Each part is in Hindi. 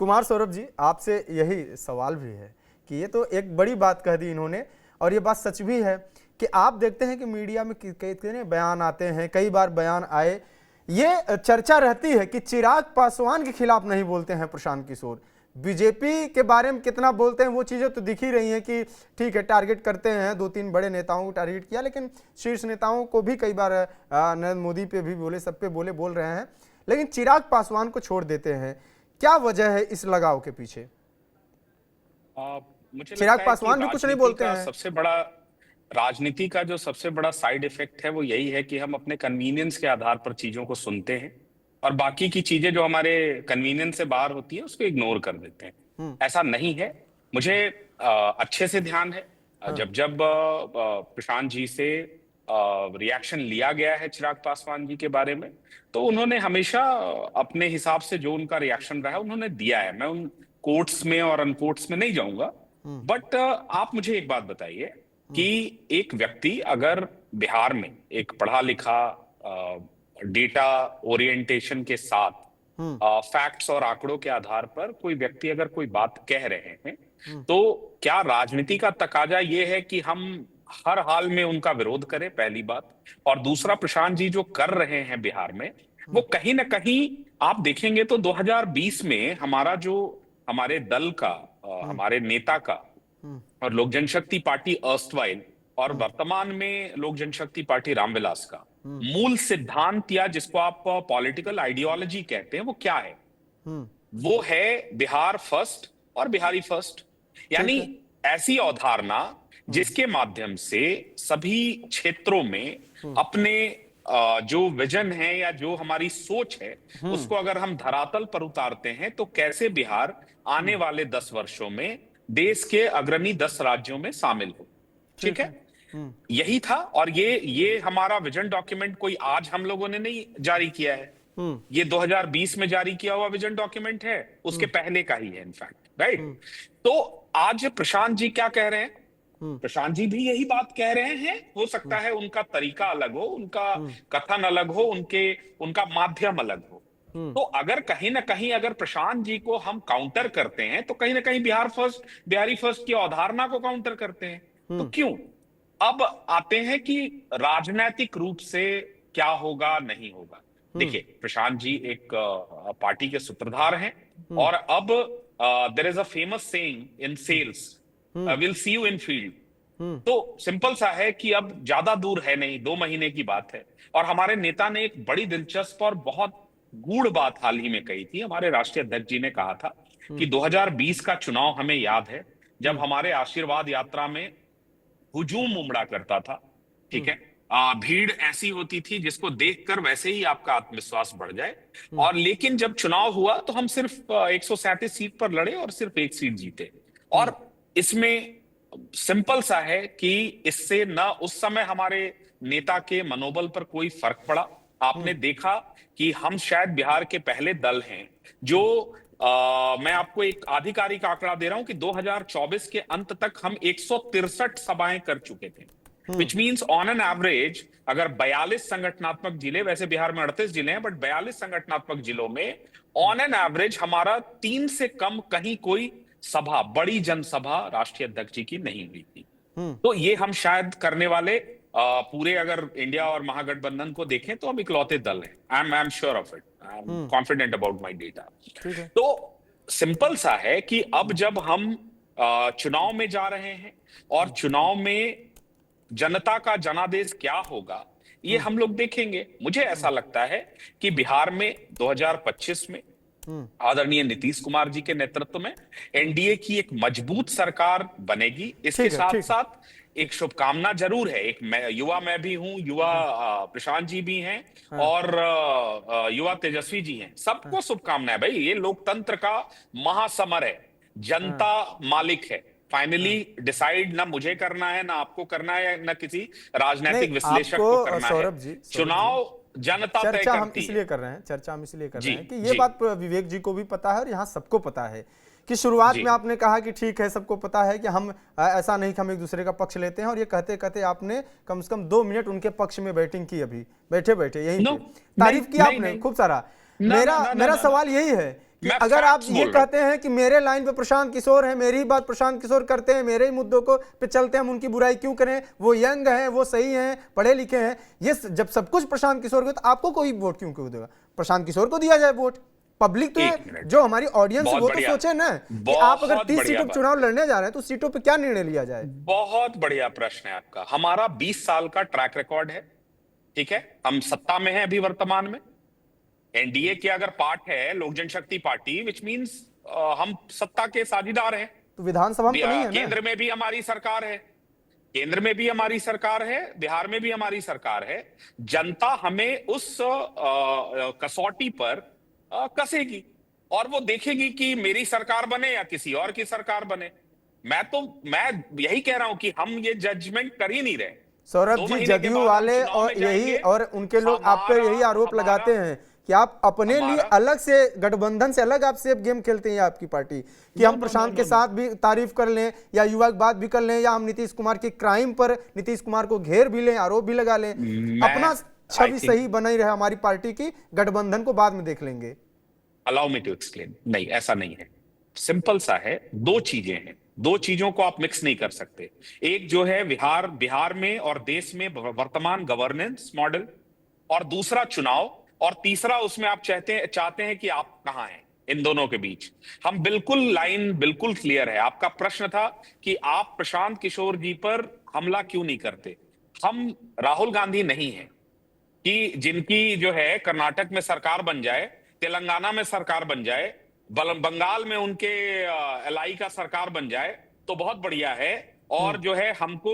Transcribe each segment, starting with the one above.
कुमार सौरभ जी, आपसे यही सवाल भी है कि ये तो एक बड़ी बात कह दी इन्होंने, और ये बात सच भी है कि आप देखते हैं कि मीडिया में कितने बयान आते हैं, कई बार बयान आए, ये चर्चा रहती है कि चिराग पासवान के खिलाफ नहीं बोलते हैं प्रशांत किशोर, बीजेपी के बारे में कितना बोलते हैं वो चीज़ें तो दिख ही रही हैं कि ठीक है टारगेट करते हैं, 2-3 बड़े नेताओं को टारगेट किया, लेकिन शीर्ष नेताओं को भी कई बार नरेंद्र मोदी पे भी बोले, सब पे बोल रहे हैं, लेकिन चिराग पासवान को छोड़ देते हैं। क्या वजह है इस लगाव के पीछे? मुझे चिराग लगता है पासवान कि भी कुछ नहीं बोलते हैं। राजनीति का जो सबसे बड़ा साइड इफेक्ट है वो यही है कि हम अपने कन्वीनियंस के आधार पर चीजों को सुनते हैं और बाकी की चीजें जो हमारे कन्वीनियंस से बाहर होती है उसको इग्नोर कर देते हैं। ऐसा नहीं है। मुझे अच्छे से ध्यान है जब जब प्रशांत जी से रिएक्शन लिया गया है चिराग पासवान जी के बारे में, तो उन्होंने हमेशा अपने हिसाब से जो उनका रिएक्शन रहा है उन्होंने दिया है। मैं उन कोट्स में और अनकोट्स में नहीं जाऊंगा, बट आप मुझे एक बात बताइए कि एक व्यक्ति अगर बिहार में एक पढ़ा लिखा डेटा ओरिएंटेशन के साथ फैक्ट्स और आंकड़ों के आधार पर कोई व्यक्ति अगर कोई बात कह रहे हैं, तो क्या राजनीति का तकाजा ये है कि हम हर हाल में उनका विरोध करें? पहली बात। और दूसरा, प्रशांत जी जो कर रहे हैं बिहार में, वो कहीं ना कहीं आप देखेंगे तो 2020 में हमारे दल का, हमारे नेता का और लोक जनशक्ति पार्टी अर्स्टवाइल और वर्तमान में लोक जनशक्ति पार्टी रामविलास का मूल सिद्धांत या जिसको आप पॉलिटिकल आइडियोलॉजी कहते हैं वो क्या है? वो है बिहार फर्स्ट और बिहारी फर्स्ट। यानी ऐसी अवधारणा जिसके माध्यम से सभी क्षेत्रों में अपने जो विजन है या जो हमारी सोच है उसको अगर हम धरातल पर उतारते हैं तो कैसे बिहार आने वाले 10 वर्षों में देश के अग्रणी 10 राज्यों में शामिल हो। ठीक है, यही था। और ये हमारा विजन डॉक्यूमेंट कोई आज हम लोगों ने नहीं जारी किया है, ये 2020 में जारी किया हुआ विजन डॉक्यूमेंट है, उसके पहले का ही है इनफैक्ट, राइट। तो आज प्रशांत जी क्या कह रहे हैं? प्रशांत जी भी यही बात कह रहे हैं। हो सकता है उनका तरीका अलग हो, उनका कथन अलग हो, उनका माध्यम अलग हो। तो अगर कहीं ना कहीं अगर प्रशांत जी को हम काउंटर करते हैं तो कहीं ना कहीं बिहारी फर्स्ट की अवधारणा को काउंटर करते हैं। तो क्यों? अब आते हैं कि राजनैतिक रूप से क्या होगा नहीं होगा। देखिए, प्रशांत जी एक पार्टी के सूत्रधार हैं और अब there is a famous saying in sales, will see you in field. तो सिंपल सा है कि अब ज्यादा दूर है नहीं, 2 महीने की बात है। और हमारे नेता ने एक बड़ी दिलचस्प और बहुत गूढ़ बात हाल ही में कही थी। हमारे राष्ट्रीय अध्यक्ष जी ने कहा था कि 2020 का चुनाव हमें याद है, जब हमारे आशीर्वाद यात्रा में हुजूम उमड़ा करता था। ठीक है, भीड़ ऐसी होती थी जिसको देखकर वैसे ही आपका आत्मविश्वास बढ़ जाए। और लेकिन जब चुनाव हुआ तो हम सिर्फ 137 सीट पर लड़े और सिर्फ 1 सीट जीते। और इसमें सिंपल सा है कि इससे न उस समय हमारे नेता के मनोबल पर कोई फर्क पड़ा। आपने देखा कि हम शायद बिहार के पहले दल हैं जो मैं आपको एक आधिकारिक आंकड़ा दे रहा हूं कि 2024 के अंत तक हम 163 सभाएं कर चुके थे। Which means on an average अगर 42 संगठनात्मक जिले, वैसे बिहार में 38 जिले हैं, बट 42 संगठनात्मक जिलों में ऑन एन एवरेज हमारा 3 से कम कहीं कोई सभा, बड़ी जनसभा राष्ट्रीय अध्यक्ष जी की नहीं हुई थी। तो ये हम शायद करने वाले पूरे अगर इंडिया और महागठबंधन को देखें तो हम इकलौते दल हैं। I am sure of it, I am confident about my data. तो सिंपल सा है कि अब जब हम चुनाव में जा रहे हैं और चुनाव में जनता का जनादेश क्या होगा ये हम लोग देखेंगे। मुझे ऐसा लगता है कि बिहार में 2025 में आदरणीय नीतीश कुमार जी के नेतृत्व में एनडीए की एक मजबूत सरकार बनेगी। इसके साथ साथ एक शुभकामना जरूर है। मैं भी हूं, युवा प्रशांत जी भी हैं और युवा तेजस्वी जी हैं। सबको शुभकामनाएं भाई। ये लोकतंत्र का महासमर है, जनता मालिक है। फाइनली डिसाइड ना मुझे करना है, ना आपको करना है, ना किसी राजनीतिक विश्लेषक को करना है। चुनाव जनता तय करती है। हम इसलिए कर रहे हैं, चर्चा हम इसलिए कर रहे हैं कि ये बात विवेक जी को भी पता है और यहाँ सबको पता है कि शुरुआत में आपने कहा कि ठीक है, सबको पता है कि हम ऐसा नहीं कि हम एक दूसरे का पक्ष लेते हैं, और ये कहते कहते आपने कम से कम 2 मिनट उनके पक्ष में बैटिंग की। अभी बैठे बैठे यही तारीफ की आपने खूब सारा। मेरा सवाल यही है कि मैं अगर आप फैक्ट्स ये बोल रहा हूं। कहते हैं कि मेरे लाइन पे प्रशांत किशोर है, मेरी ही बात प्रशांत किशोर करते हैं, मेरे ही मुद्दों को पे चलते हैं, हम उनकी बुराई क्यों करें, वो यंग हैं, वो सही हैं, पढ़े लिखे हैं, ये जब सब कुछ प्रशांत किशोर को, तो आपको कोई वोट क्यों देगा? प्रशांत किशोर को दिया जाए वोट। पब्लिक तो एक मिनट, जो हमारी ऑडियंस है बहुत वो तो बढ़िया, सोचे ना कि आप अगर बहुत 30 बढ़िया सीटों पर बात, चुनाव लड़ने जा रहे हैं तो सीटों पर क्या निर्णय लिया जाए? बहुत बढ़िया प्रश्न है आपका। हमारा 20 साल का ट्रैक रिकॉर्ड है, ठीक है, हम सत्ता में हैं अभी वर्तमान में। एनडीए के अगर पार्ट है लोक जनशक्ति पार्टी, विच मीन्स हम सत्ता के साझीदार हैं। तो विधानसभा में तो नहीं है ना? केंद्र में भी हमारी सरकार है, केंद्र में भी हमारी सरकार है, बिहार में भी हमारी सरकार है। जनता हमें उस कसौटी पर कसेगी और वो देखेगी कि मेरी सरकार बने या किसी और की सरकार बने। मैं यही कह रहा हूं कि हम ये जजमेंट कर ही नहीं रहे। सौरभ 2 जी, महीने के जदयू बाद हम वाले चुनाव और में यही जाएंगे। और उनके लोग आप पे हमारा यही आरोप हमारा लगाते हैं कि आप अपने लिए हमारा अलग से, गठबंधन से अलग आप सेफ गेम खेलते हैं, आपकी पार्टी, कि नो हम नो नो प्रशांत नो के नो साथ भी तारीफ कर लें या युवा की बात भी कर लें या हम नीतीश कुमार की क्राइम पर नीतीश कुमार को घेर भी लें, आरोप भी लगा लें, मैं अपना आई छवि थिंक, सही बनाई रहे हमारी पार्टी की, गठबंधन को बाद में देख लेंगे। Allow me to explain. नहीं, ऐसा नहीं है। सिंपल सा है, दो चीजें हैं, दो चीजों को आप मिक्स नहीं कर सकते। एक जो है बिहार में और देश में वर्तमान गवर्नेंस मॉडल, और दूसरा चुनाव, और तीसरा उसमें आप चाहते हैं कि आप कहां हैं इन दोनों के बीच। हम बिल्कुल, लाइन बिल्कुल क्लियर है। आपका प्रश्न था कि आप प्रशांत किशोर जी पर हमला क्यों नहीं करते। हम राहुल गांधी नहीं है कि जिनकी जो है कर्नाटक में सरकार बन जाए, तेलंगाना में सरकार बन जाए, बंगाल में उनके एलआई का सरकार बन जाए तो बहुत बढ़िया है। और जो है हमको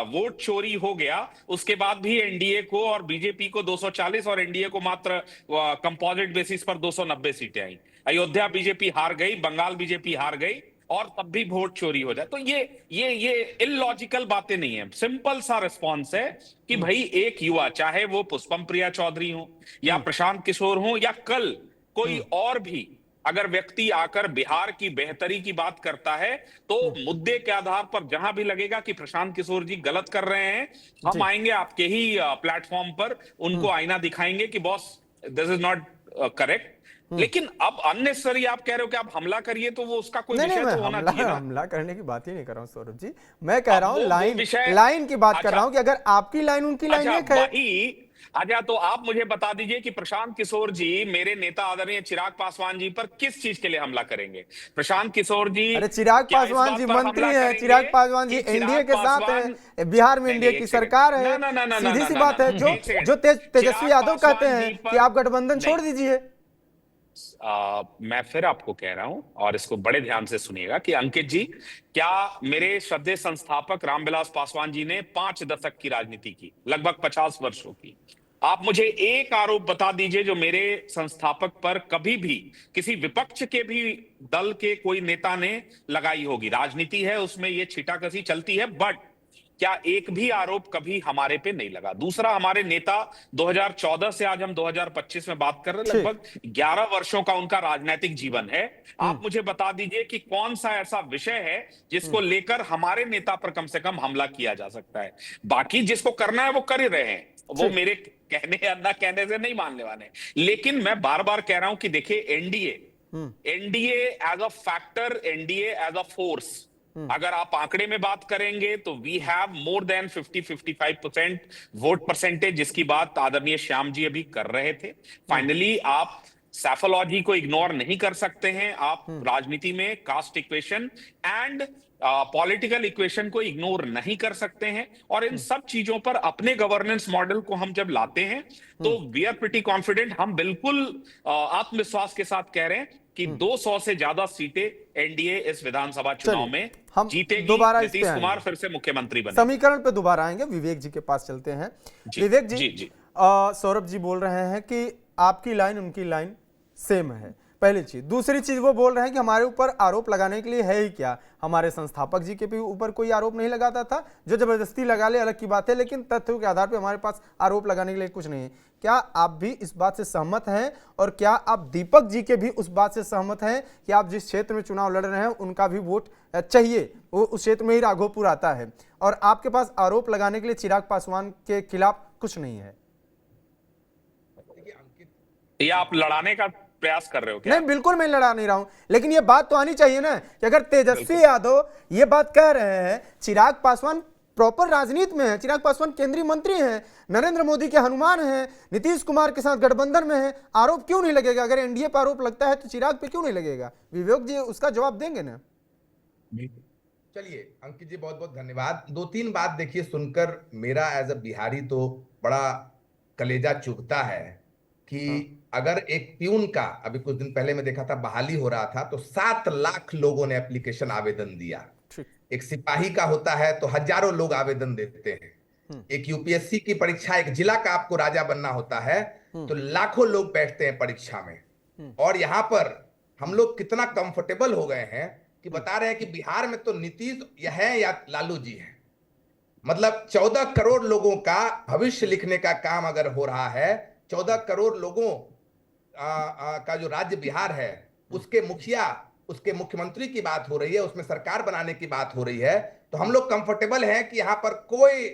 वोट चोरी हो गया, उसके बाद भी एनडीए को और बीजेपी को 240 और एनडीए को मात्र कंपोजिट बेसिस पर 290 सीटें आई। अयोध्या बीजेपी हार गई, बंगाल बीजेपी हार गई, और तब भी वोट चोरी हो जाए। तो ये इलॉजिकल बातें नहीं है। सिंपल सा रिस्पॉन्स है कि भाई एक युवा, चाहे वो पुष्पम प्रिया चौधरी हो या प्रशांत किशोर हो या कल कोई और भी अगर व्यक्ति आकर बिहार की बेहतरी की बात करता है, तो मुद्दे के आधार पर जहां भी लगेगा कि प्रशांत किशोर जी गलत कर रहे हैं, हम जी। आएंगे आपके ही प्लेटफॉर्म पर, उनको आईना दिखाएंगे कि boss this is not correct. लेकिन अब अननेसेसरी आप कह रहे हो कि आप हमला करिए, तो वो उसका कोई नहीं नहीं, विषय मैं तो होना हमला चाहिए ना। हमला करने की बात ही नहीं कर रहा हूं सौरभ जी, मैं कह रहा अब हूं वो लाइन विषय, लाइन की बात कर अच्छा रहा हूं कि अगर आपकी लाइन उनकी लाइन अच्छा एक है। वही, अच्छा तो आप मुझे बता दीजिए कि प्रशांत किशोर जी मेरे नेता आदरणीय चिराग पासवान जी पर किस चीज के लिए हमला करेंगे। प्रशांत किशोर जी अरे चिराग क्या इस पासवान बात जी पर मंत्री हमला हैं, करेंगे चिराग पासवान जी कि एनडीए चिराग के साथ पासवान, हैं, बिहार में नहीं एनडीए नहीं की एक सेकंड, सरकार ना है, ना ना ना ना सीधी ना सी ना बात है। ना, जो एक सेकंड, जो तेजस्वी चिराग यादव कहते पासवान हैं जी कि पर, आप गठबंधन नहीं, छोड़ दीजिए। मैं फिर आपको कह रहा हूं और इसको बड़े ध्यान से सुनिएगा कि अंकित जी, क्या मेरे श्रद्धेय संस्थापक रामविलास पासवान जी ने 5 दशक की राजनीति की, लगभग 50 वर्षों की। आप मुझे एक आरोप बता दीजिए जो मेरे संस्थापक पर कभी भी किसी विपक्ष के भी दल के कोई नेता ने लगाई होगी। राजनीति है, उसमें ये छिटाकशी चलती है, बट क्या एक भी आरोप कभी हमारे पे नहीं लगा। दूसरा, हमारे नेता 2014 से आज हम 2025 में बात कर रहे हैं, ठीक। लगभग 11 वर्षों का उनका राजनीतिक जीवन है। आप मुझे बता दीजिए कि कौन सा ऐसा विषय है जिसको लेकर हमारे नेता पर कम से कम हमला किया जा सकता है। बाकी जिसको करना है वो कर ही रहे हैं, वो ठीक। मेरे कहने या ना कहने से नहीं मानने वाले। लेकिन मैं बार बार कह रहा हूं कि देखिए, NDA as a factor, NDA as a force, अगर आप आंकड़े में बात करेंगे तो we have more than 50-55% vote percentage, जिसकी बात आदरणीय श्याम जी अभी कर रहे थे। फाइनली आप सैफोलॉजी को इग्नोर नहीं कर सकते हैं। आप राजनीति में cast equation and political equation को इग्नोर नहीं कर सकते हैं। और इन सब चीजों पर अपने गवर्नेंस मॉडल को हम जब लाते हैं तो वी आर प्रिटी कॉन्फिडेंट। हम बिल्कुल आत्मविश्वास के साथ कह रहे हैं कि 200 से ज्यादा सीटें एनडीए इस विधानसभा चुनाव चलिए, में हम जीतेगी। दोबारा इस पे नीतीश कुमार आएंगे, फिर से मुख्यमंत्री बनेंगे। समीकरण पे दोबारा आएंगे, विवेक जी के पास चलते हैं। जी विवेक जी, जी जी। सौरभ जी बोल रहे हैं कि आपकी लाइन उनकी लाइन सेम है, पहली चीज। दूसरी चीज वो बोल रहे हैं कि हमारे ऊपर आरोप लगाने के लिए है ही क्या, हमारे संस्थापक जी के भी ऊपर कोई आरोप नहीं लगाता था, जो जबरदस्ती लगा ले अलग की बात है, लेकिन तथ्यों के आधार पर हमारे पास आरोप लगाने के लिए कुछ नहीं है। क्या आप भी इस बात से सहमत हैं, और क्या आप दीपक जी के भी उस बात से सहमत हैं कि आप जिस क्षेत्र में चुनाव लड़ रहे हैं उनका भी वोट चाहिए, वो उस क्षेत्र में ही राघोपुर आता है, और आपके पास आरोप लगाने के लिए चिराग पासवान के खिलाफ कुछ नहीं है? ये आप लड़ाने का प्रयास कर रहे हो क्या? नहीं, बिल्कुल मैं लड़ा नहीं रहा हूं, लेकिन ये बात तो आनी चाहिए ना कि अगर तेजस्वी यादव ये बात कह रहे हैं, चिराग पासवान प्रॉपर राजनीति में है, चिराग पासवान केंद्रीय मंत्री हैं, नरेंद्र मोदी के हनुमान हैं, नीतीश कुमार के साथ गठबंधन में है, आरोप क्यों नहीं लगेगा? अगर एनडीए पर आरोप लगता है तो चिराग पे क्यों नहीं लगेगा? विवेक जी उसका जवाब देंगे ना? चलिए अंकित जी, बहुत बहुत धन्यवाद। दो तीन बात देखिए, सुनकर मेरा एज अ बिहारी तो बड़ा कलेजा चुभता है कि अगर एक प्यून का, अभी कुछ दिन पहले मैं देखा था बहाली हो रहा था, तो 7 लाख लोगों ने एप्लीकेशन आवेदन दिया। एक सिपाही का होता है तो हजारों लोग आवेदन देते हैं। एक यूपीएससी की परीक्षा, एक जिला का आपको राजा बनना होता है तो लाखों लोग बैठते हैं परीक्षा में। और यहाँ पर हम लोग कितना कंफर्टेबल हो गए हैं कि बता रहे हैं कि बिहार में तो नीतीश है या लालू जी है। मतलब 14 करोड़ लोगों का भविष्य लिखने का काम अगर हो रहा है, 14 करोड़ लोगों का जो राज्य बिहार है, उसके मुखिया, उसके मुख्यमंत्री की बात हो रही है, उसमें सरकार बनाने की बात हो रही है, तो हम लोग कंफर्टेबल हैं कि यहाँ पर कोई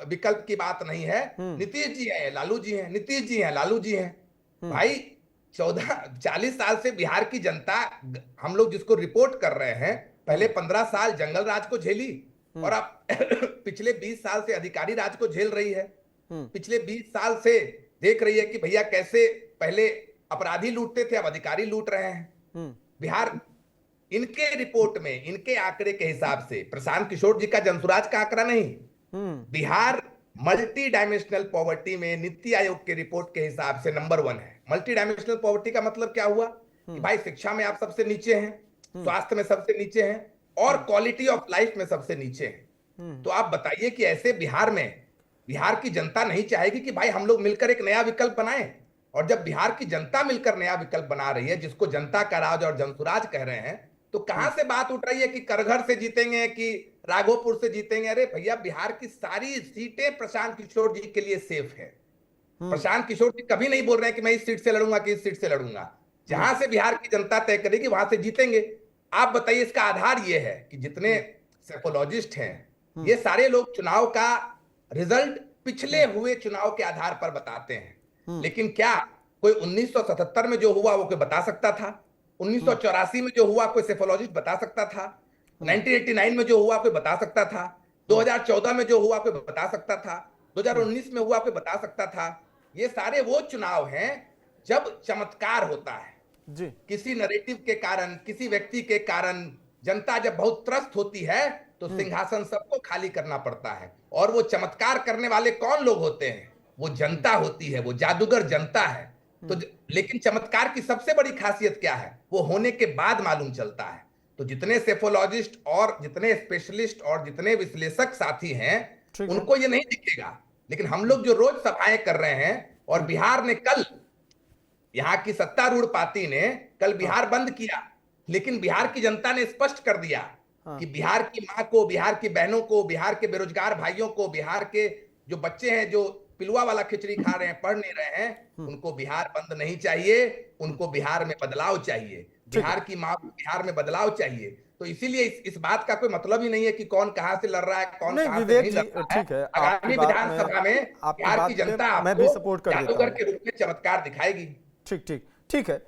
विकल्प की बात नहीं है। नीतीश जी हैं, लालू जी हैं, नीतीश जी हैं, लालू जी हैं। भाई 40 साल से बिहार की जनता, हम लोग जिसको रिपोर्ट कर रहे हैं, पहले 15 साल जंगल राज को झेली और अब पिछले 20 साल से अधिकारी राज को झेल रही है। पिछले 20 साल से देख रही है कि भैया कैसे पहले अपराधी लूटते थे, अब अधिकारी लूट रहे हैं। बिहार, इनके रिपोर्ट में, इनके आंकड़े के हिसाब से, प्रशांत किशोर जी का जनसुराज का आंकड़ा नहीं, बिहार मल्टी डायमेंशनल पॉवर्टी में नीति आयोग के रिपोर्ट के हिसाब से नंबर 1 है। मल्टी डायमेंशनल पॉवर्टी का मतलब क्या हुआ कि भाई शिक्षा में आप सबसे नीचे हैं, स्वास्थ्य में सबसे नीचे हैं और क्वालिटी ऑफ लाइफ में सबसे नीचे हैं। तो आप बताइए कि ऐसे बिहार में बिहार की जनता नहीं चाहेगी कि भाई हम लोग मिलकर एक नया विकल्प बनाएं? और जब बिहार की जनता मिलकर नया विकल्प बना रही है, जिसको जनता का राज और जनसुराज कह रहे हैं, तो कहां से बात उठ रही है कि करघर से जीतेंगे कि राघोपुर से जीतेंगे? अरे भैया, बिहार की सारी सीटें प्रशांत किशोर जी के लिए सेफ है। प्रशांत किशोर जी कभी नहीं बोल रहे हैं कि मैं इस सीट से लड़ूंगा कि इस सीट से लड़ूंगा। जहां से बिहार की जनता तय करेगी वहां से जीतेंगे। आप बताइए, इसका आधार यह है कि जितने सेफोलॉजिस्ट हैं, ये सारे लोग चुनाव का रिजल्ट पिछले हुए चुनाव के आधार पर बताते हैं। लेकिन क्या कोई 1977 में जो हुआ वो कोई बता सकता था? 1984 में जो हुआ कोई सेफोलॉजिस्ट बता सकता था? 1989 में जो हुआ कोई बता सकता था? 2014 में जो हुआ कोई बता सकता था? 2019 में हुआ कोई बता सकता था? ये सारे वो चुनाव हैं जब चमत्कार होता है जी। किसी नैरेटिव के कारण, किसी व्यक्ति के कारण जनता जब बहुत त्रस्त होती है तो सिंहासन सबको खाली करना पड़ता है। और वो चमत्कार करने वाले कौन लोग होते हैं? वो जनता होती है, वो जादूगर जनता है। तो लेकिन चमत्कार की सबसे बड़ी खासियत क्या है? वो होने के बाद मालूम चलता है। तो जितने सेफोलॉजिस्ट और जितने स्पेशलिस्ट और जितने विश्लेषक साथी हैं, उनको ये नहीं दिखेगा। लेकिन हम लोग जो रोज सभाएं कर रहे हैं, और बिहार ने कल, यहाँ की सत्तारूढ़ पार्टी ने कल बिहार बंद किया, लेकिन बिहार की जनता ने स्पष्ट कर दिया कि बिहार की मां को, बिहार की बहनों को, बिहार के बेरोजगार भाइयों को, बिहार के जो बच्चे हैं जो पिलुआ वाला खिचड़ी खा रहे हैं, पढ़ नहीं रहे हैं, उनको बिहार बंद नहीं चाहिए, उनको बिहार में बदलाव चाहिए। बिहार की मां को बिहार में बदलाव चाहिए। तो इसीलिए इस बात का कोई मतलब ही नहीं है कि कौन कहां से लड़ रहा है, कौन कहां से नहीं लड़ रहा है। आगामी विधानसभा में बिहार की जनता आपको जादूगर के रूप में चमत्कार दिखाएगी। ठीक है।